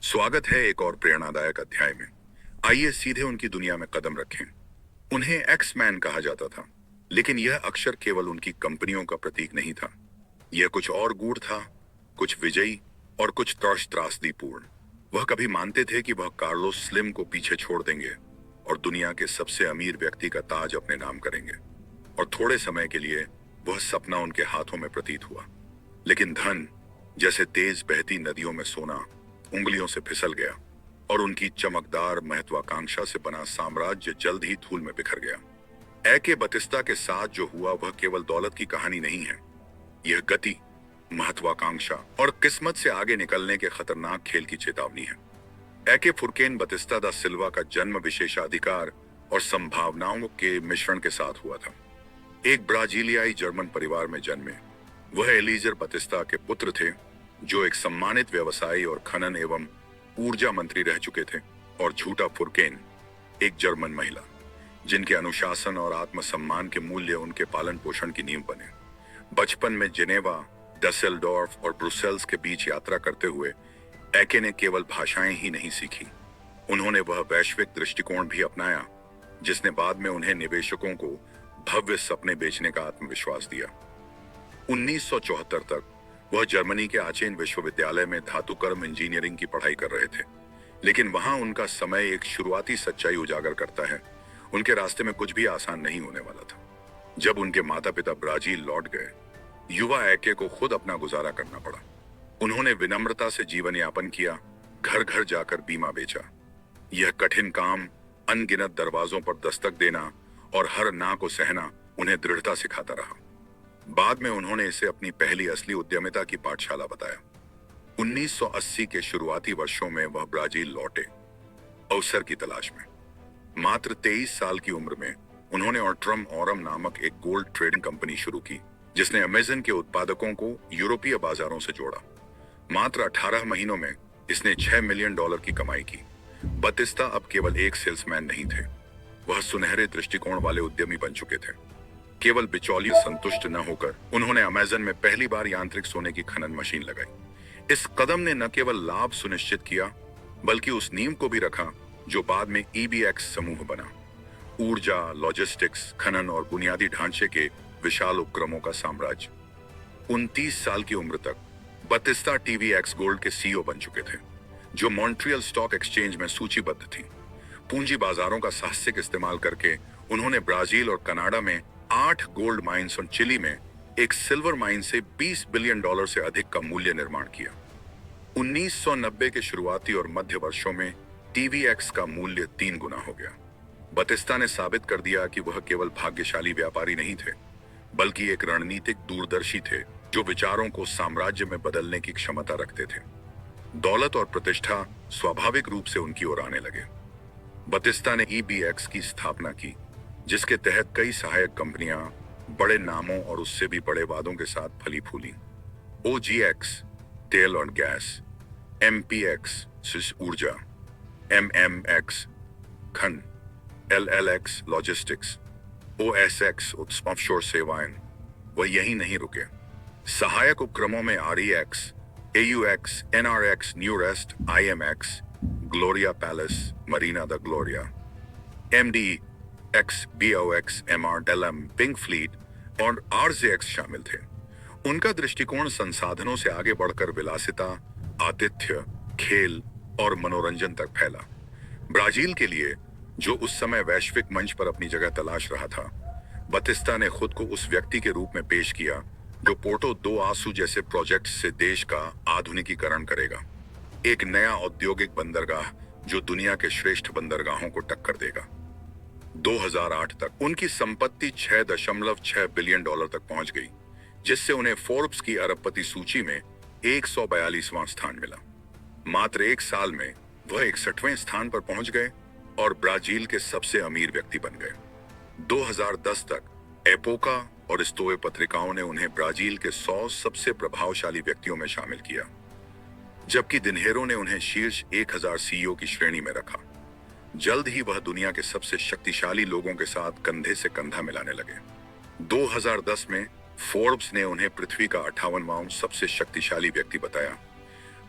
स्वागत है एक और प्रेरणादायक अध्याय में। आइए सीधे उनकी दुनिया में कदम रखें। उन्हें एक्स मैन कहा जाता था, लेकिन यह अक्षर केवल उनकी कंपनियों का प्रतीक नहीं था। यह कुछ और गूढ़ था, कुछ विजयी और कुछ त्रासदीपूर्ण। वह कभी मानते थे कि वह कार्लोस स्लिम को पीछे छोड़ देंगे और दुनिया के सबसे अमीर व्यक्ति का ताज अपने नाम करेंगे, और थोड़े समय के लिए वह सपना उनके हाथों में प्रतीत हुआ। लेकिन धन, जैसे तेज बहती नदियों में सोना, उंगलियों से फिसल गया और उनकी चमकदार महत्वाकांक्षा से बना साम्राज्य जल्द ही धूल में बिखर गया। ए के बतिस्ता के साथ जो हुआ वह केवल दौलत की कहानी नहीं है। यह गति, महत्वाकांक्षा और किस्मत से आगे निकलने के खतरनाक खेल की चेतावनी है। ए के फुर्केन बतिस्ता दा सिल्वा का जन्म विशेषाधिकार और संभावनाओं के मिश्रण के साथ हुआ था। एक ब्राजीलियाई जर्मन परिवार में जन्मे, वह एलीजर बतिस्ता के पुत्र थे, जो एक सम्मानित व्यवसायी और खनन एवं ऊर्जा मंत्री रह चुके थे, और झूठा फुर्केन, एक जर्मन महिला, जिनके अनुशासन और आत्मसम्मान के मूल्य उनके पालन पोषण की नींव बने। बचपन में जिनेवा, डसेल्डोर्फ और ब्रुसेल्स के बीच यात्रा करते हुए एके ने केवल भाषाएं ही नहीं सीखी, उन्होंने वह वैश्विक दृष्टिकोण भी अपनाया जिसने बाद में उन्हें निवेशकों को भव्य सपने बेचने का आत्मविश्वास दिया। 1974 तक वह जर्मनी के आचेन विश्वविद्यालय में धातुकर्म इंजीनियरिंग की पढ़ाई कर रहे थे, लेकिन वहां उनका समय एक शुरुआती सच्चाई उजागर करता है। उनके रास्ते में कुछ भी आसान नहीं होने वाला था। जब उनके माता पिता ब्राजील लौट गए, युवा एके को खुद अपना गुजारा करना पड़ा। उन्होंने विनम्रता से जीवन यापन किया, घर घर जाकर बीमा बेचा। यह कठिन काम, अनगिनत दरवाजों पर दस्तक देना और हर ना को सहना उन्हें दृढ़ता सिखाता रहा। बाद में उन्होंने इसे अपनी पहली असली उद्यमिता की पाठशाला बताया। 1980 के शुरुआती वर्षों में वह ब्राजील लौटे, अवसर की तलाश में। मात्र 23 साल की उम्र में उन्होंने ऑर्ट्रम ऑरम नामक एक गोल्ड ट्रेडिंग कंपनी शुरू की, जिसने अमेजन के उत्पादकों को यूरोपीय बाजारों से जोड़ा। मात्र 18 महीनों में इसने $6 मिलियन की कमाई की। बतिस्ता अब केवल एक सेल्समैन नहीं थे, वह सुनहरे दृष्टिकोण वाले उद्यमी बन चुके थे। केवल बिचौलियों संतुष्ट न होकर उन्होंने अमेजन में पहली बार यांत्रिक सोने की खनन मशीन लगाई। इस कदम ने न केवल लाभ सुनिश्चित किया, बल्कि उस नींव को भी रखा जो बाद में EBX समूह बना। ऊर्जा, लॉजिस्टिक्स, खनन और बुनियादी ढांचे के विशाल उपक्रमों का साम्राज्य। 29 साल की उम्र तक बतिस्ता TVX गोल्ड के CEO बन चुके थे, जो मॉन्ट्रियल स्टॉक एक्सचेंज में सूचीबद्ध थी। पूंजी बाजारों का साहसिक इस्तेमाल करके उन्होंने ब्राजील और कनाडा में 8 गोल्ड माइंस और चिली में एक सिल्वर माइन से $20 बिलियन से अधिक का मूल्य निर्माण किया। 1990 के शुरुआती और मध्य वर्षों में TVX का मूल्य 3 गुना हो गया। बतिस्ता ने साबित कर दिया कि वह केवल भाग्यशाली व्यापारी नहीं थे, बल्कि एक रणनीतिक दूरदर्शी थे जो विचारों को साम्राज्य में बदलने की क्षमता रखते थे। दौलत और प्रतिष्ठा स्वाभाविक रूप से उनकी ओर आने लगे। बतिस्ता ने EBX की स्थापना की, जिसके तहत कई सहायक कंपनियां बड़े नामों और उससे भी बड़े वादों के साथ फली फूली। OGX तेल और गैस, MPX ऊर्जा, MMX खन, LLX लॉजिस्टिक्स, OSX ऑफशोर सेवाएं। वह यही नहीं रुके। सहायक उपक्रमों में REX, AUX, NRX, nearest, IMX, Gloria palace, Marina the Gloria, MDX, BOX, MR, LM, pink fleet और RZX शामिल थे। उनका दृष्टिकोण संसाधनों से आगे बढ़कर विलासिता, आतिथ्य, खेल और मनोरंजन तक फैला। ब्राजील के लिए, जो उस समय वैश्विक मंच पर अपनी जगह तलाश रहा था, बतिस्ता ने खुद को उस व्यक्ति के रूप में पेश किया जो पोर्टो दो आसू जैसे प्रोजेक्ट से देश का आधुनिकीकरण करेगा। एक नया औद्योगिक बंदरगाह जो दुनिया के श्रेष्ठ बंदरगाहों को टक्कर देगा। 2008 तक उनकी संपत्ति $6.6 बिलियन तक पहुंच गई, जिससे उन्हें फोर्ब्स की अरबपति सूची में 142वां स्थान मिला। मात्र एक साल में वह 61वें स्थान पर पहुंच गए और ब्राजील के सबसे अमीर व्यक्ति बन गए। 2010 तक एपोका और स्तोवे पत्रिकाओं ने उन्हें ब्राजील के 100 सबसे प्रभावशाली व्यक्तियों में शामिल किया, जबकि दिनहेरो ने उन्हें शीर्ष 1000 CEO की श्रेणी में रखा। जल्द ही वह दुनिया के सबसे शक्तिशाली लोगों के साथ कंधे से कंधा मिलाने लगे। 2010 में फोर्ब्स ने उन्हें पृथ्वी का 58वां सबसे शक्तिशाली व्यक्ति बताया।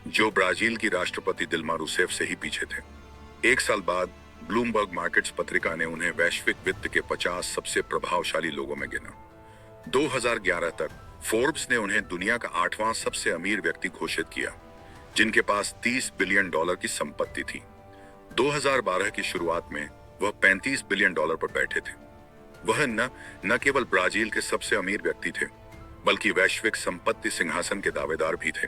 जो ब्राजील की राष्ट्रपति दिल्मा रूसेफ से ही पीछे थे। एक साल बाद ब्लूमबर्ग मार्केट्स पत्रिका ने उन्हें वैश्विक वित्त के 50 सबसे प्रभावशाली लोगों में गिना। 2011 तक फोर्ब्स ने उन्हें दुनिया का 8वां सबसे अमीर व्यक्ति घोषित किया, जिनके पास $30 बिलियन की संपत्ति थी। 2012 की शुरुआत में वह $35 बिलियन पर बैठे थे। वह न केवल ब्राजील के सबसे अमीर व्यक्ति थे, बल्कि वैश्विक संपत्ति सिंहासन के दावेदार भी थे।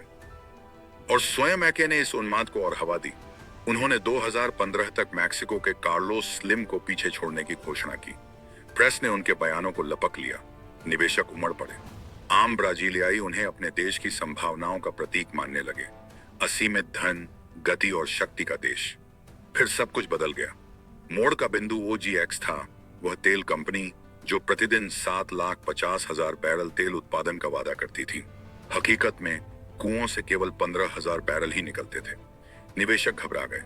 और स्वयं एके ने इस उन्माद को और हवा दी। उन्होंने 2015 तक मैक्सिको के कार्लोस स्लिम को पीछे छोड़ने की घोषणा की। प्रेस ने उनके बयानों को लपक लिया। निवेशक उमड़ पड़े। आम ब्राजीलियाई उन्हें अपने देश की संभावनाओं का प्रतीक मानने लगे। असीमित धन, गति और शक्ति का देश। फिर सब कुछ बदल गया। मोड़ का बिंदु OGX था, वह तेल कंपनी जो प्रतिदिन 7,50,000 बैरल तेल उत्पादन का वादा करती थी। हकीकत में कुओं से केवल 15,000 बैरल ही निकलते थे। निवेशक घबरा गए।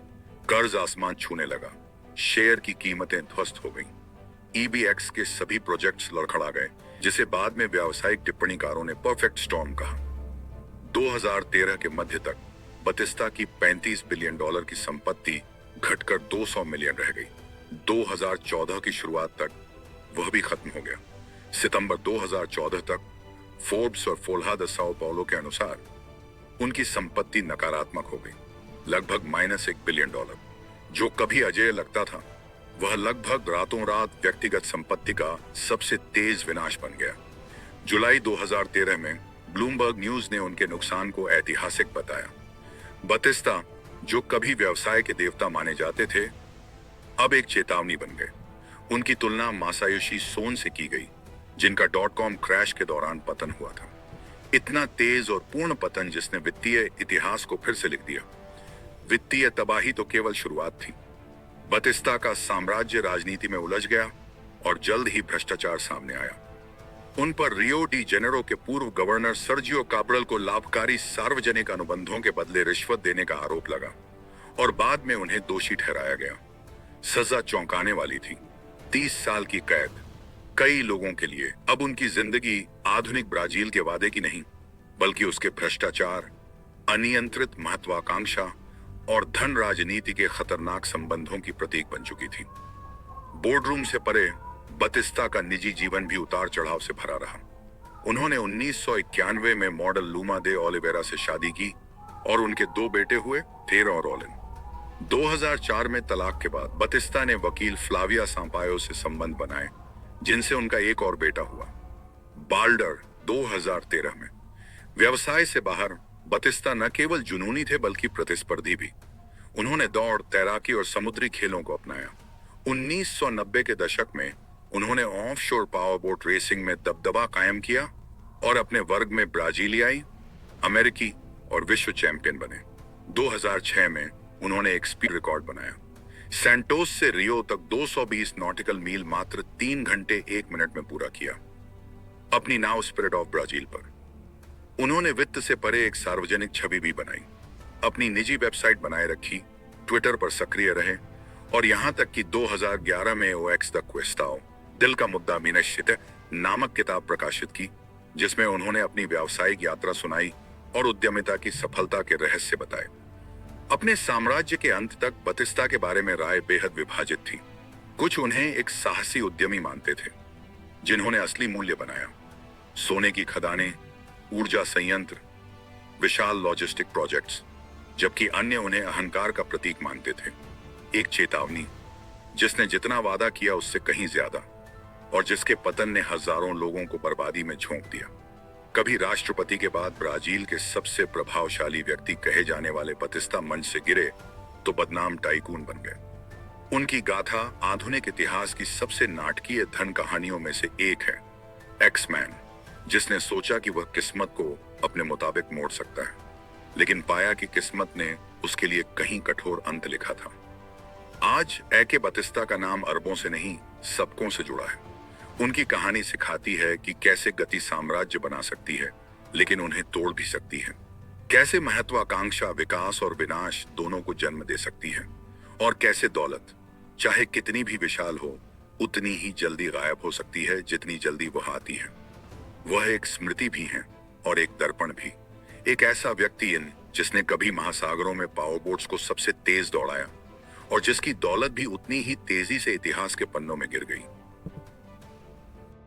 कर्ज आसमान छूने लगा। शेयर की कीमतें ध्वस्त हो गईं। EBX के सभी प्रोजेक्ट्स लड़खड़ा गए, जिसे बाद में व्यावसायिक टिप्पणीकारों ने परफेक्ट स्टॉर्म कहा। 2013 के मध्य तक बतिस्ता की $35 बिलियन की संपत्ति घटकर 200 मिलियन रह गई। 2014 की शुरुआत तक वह भी खत्म हो गया। सितंबर 2014 तक फोर्ब्स और फोल्हा द साओ पाउलो के अनुसार उनकी संपत्ति नकारात्मक हो गई, लगभग -$1 बिलियन। जो कभी अजेय लगता था, वह लगभग रातों रात व्यक्तिगत संपत्ति का सबसे तेज विनाश बन गया। जुलाई 2013 में ब्लूमबर्ग न्यूज ने उनके नुकसान को ऐतिहासिक बताया। बतिस्ता, जो कभी व्यवसाय के देवता माने जाते थे, अब एक चेतावनी बन गए। उनकी तुलना मासायोशी सोन से की गई, जिनका .com क्रैश के दौरान पतन हुआ था। इतना तेज और पूर्ण पतन जिसने वित्तीय इतिहास को फिर से लिख दिया। वित्तीय तबाही तो केवल शुरुआत थी। बतिस्ता का साम्राज्य राजनीति में उलझ गया और जल्द ही भ्रष्टाचार सामने आया। उन पर रियो डी जेनेरो के पूर्व गवर्नर सर्जियो काब्रल को लाभकारी सार्वजनिक अनुबंधों के बदले रिश्वत देने का आरोप लगा और बाद में उन्हें दोषी ठहराया गया। सजा चौंकाने वाली थी, 30 साल की कैद। कई लोगों के लिए अब उनकी जिंदगी आधुनिक ब्राजील के वादे की नहीं, बल्कि उसके भ्रष्टाचार, अनियंत्रित महत्वाकांक्षा और धन राजनीति के खतरनाक संबंधों की प्रतीक बन चुकी थी। बोर्डरूम से परे बतिस्ता का निजी जीवन भी उतार चढ़ाव से भरा रहा। उन्होंने 1991 में मॉडल लूमा दे ओलिवेरा से शादी की और उनके 2 बेटे हुए, थेरा और ओलिन। 2004 में तलाक के बाद बतिस्ता ने वकील फ्लाविया सांपायो से संबंध बनाए, जिनसे उनका एक और बेटा हुआ, बाल्डर। 2013 में व्यवसाय से बाहर बतिस्ता न केवल जुनूनी थे बल्कि प्रतिस्पर्धी भी। उन्होंने दौड़, तैराकी और समुद्री खेलों को अपनाया। 1990 के दशक में उन्होंने ऑफशोर पावर बोट रेसिंग में दबदबा कायम किया और अपने वर्ग में ब्राजीलियाई, अमेरिकी और विश्व चैंपियन बने। 2006 में उन्होंने एक स्पीड रिकॉर्ड बनाया। सैंटोस से रियो तक 220 नॉटिकल मील मात्र 3 घंटे 1 मिनट में पूरा किया, अपनी नाव स्पिरिट ऑफ ब्राजील पर। उन्होंने वित्त से परे एक सार्वजनिक छवि भी बनाई, अपनी निजी वेबसाइट बनाए रखी, ट्विटर पर सक्रिय रहे और यहां तक कि 2011 में OX द क्वेस्टाओ, दिल का मुद्दा मीनश्चित नामक किताब प्रकाशित की, जिसमें उन्होंने अपनी व्यावसायिक यात्रा सुनाई और उद्यमिता की सफलता के रहस्य बताए। अपने साम्राज्य के अंत तक बतिस्ता के बारे में राय बेहद विभाजित थी। कुछ उन्हें एक साहसी उद्यमी मानते थे, जिन्होंने असली मूल्य बनाया, सोने की खदानें, ऊर्जा संयंत्र, विशाल लॉजिस्टिक प्रोजेक्ट्स, जबकि अन्य उन्हें अहंकार का प्रतीक मानते थे, एक चेतावनी जिसने जितना वादा किया उससे कहीं ज्यादा और जिसके पतन ने हजारों लोगों को बर्बादी में झोंक दिया। कभी राष्ट्रपति के बाद ब्राजील के सबसे प्रभावशाली व्यक्ति कहे जाने वाले बतिस्ता मंच से गिरे तो बदनाम टाइकून बन गए। उनकी गाथा आधुनिक इतिहास की सबसे नाटकीय धन कहानियों में से एक है। एक्समैन, जिसने सोचा कि वह किस्मत को अपने मुताबिक मोड़ सकता है, लेकिन पाया कि किस्मत ने उसके लिए कहीं कठोर अंत लिखा था। आज एके बतिस्ता का नाम अरबों से नहीं, सबकों से जुड़ा है। उनकी कहानी सिखाती है कि कैसे गति साम्राज्य बना सकती है, लेकिन उन्हें तोड़ भी सकती है। कैसे महत्वाकांक्षा विकास और विनाश दोनों को जन्म दे सकती है, और कैसे दौलत, चाहे कितनी भी विशाल हो, उतनी ही जल्दी गायब हो सकती है जितनी जल्दी वह आती है। वह एक स्मृति भी है और एक दर्पण भी, एक ऐसा व्यक्ति जिसने कभी महासागरों में पावर बोट्स को सबसे तेज दौड़ाया और जिसकी दौलत भी उतनी ही तेजी से इतिहास के पन्नों में गिर गई।